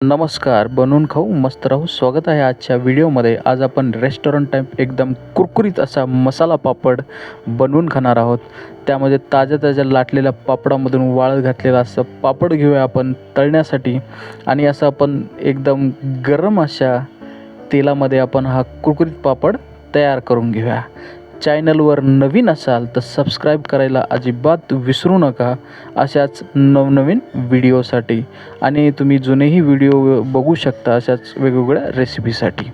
नमस्कार, बनवून खाऊ मस्त राहू. स्वागत आहे आजच्या व्हिडिओमध्ये. आज आपण रेस्टॉरंट टाईप एकदम कुरकुरीत असा मसाला पापड बनवून खाणार आहोत. त्यामध्ये ताज्या ताज्या लाटलेल्या पापडामधून वाळत घातलेला असं पापड घेऊया आपण तळण्यासाठी. आणि असं आपण एकदम गरम अशा तेलामध्ये आपण हा कुरकुरीत पापड तयार करून घेऊया. चॅनलवर नवीन असाल तर सबस्क्राईब करायला अजिबात विसरू नका अशाच नवनवीन व्हिडिओसाठी. आणि तुम्ही जुनेही व्हिडिओ बघू शकता अशाच वेगवेगळ्या रेसिपीसाठी.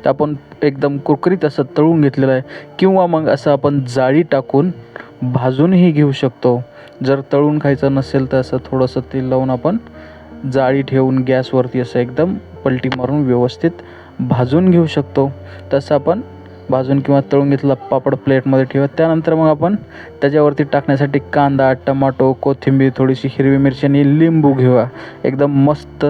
तर आपण एकदम कुरकुरीत असं तळून घेतलेलं आहे, किंवा मग असं आपण जाळी टाकून भाजूनही घेऊ शकतो. जर तळून खायचं नसेल तर असं थोडंसं तेल लावून आपण जाळी ठेवून गॅसवरती असं एकदम पलटी मारून व्यवस्थित भाजून घेऊ शकतो. तसं आपण भाजून किंवा तळून घेतलेला पापड प्लेटमध्ये ठेवा. त्यानंतर मग आपण त्याच्यावरती टाकण्यासाठी कांदा, टमाटो, कोथिंबीर, थोडीशी हिरवी मिरची आणि लिंबू घेऊया एकदम मस्त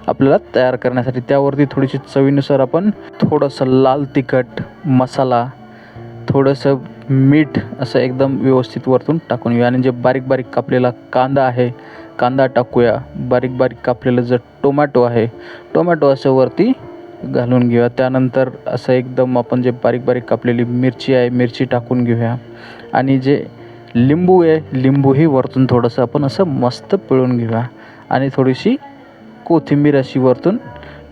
आपल्याला तयार करण्यासाठी. त्यावरती थोडीशी चवीनुसार आपण थोडंसं लाल तिखट मसाला, थोडंसं मीठ असं एकदम व्यवस्थित वरतून टाकून घेऊया. आणि जे बारीक बारीक कापलेला कांदा आहे, कांदा टाकूया. बारीक बारीक कापलेलं जर टोमॅटो आहे, टोमॅटो असं वरती घालून घेऊया. त्यानंतर असं एकदम आपण जे बारीक बारीक कापलेली मिरची आहे, मिरची टाकून घेऊया. आणि जे लिंबू आहे, लिंबूही वरतून थोडंसं आपण असं मस्त पिळून घेऊया. आणि थोडीशी कोथिंबीर अशी वरतून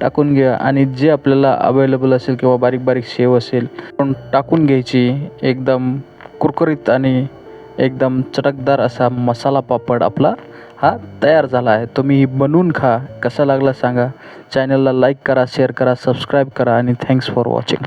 टाकून घेऊया. आणि जे आपल्याला अवेलेबल असेल किंवा बारीक बारीक शेव असेल पण टाकून घ्यायची. एकदम कुरकुरीत आणि एकदम चटकदार असा मसाला पापड आपला हा तयार झाला आहे. तुम्ही बनवून खा. कसा लागला सांगा. चॅनलला लाईक करा, शेअर करा, सबस्क्राईब करा आणि थँक्स फॉर वॉचिंग.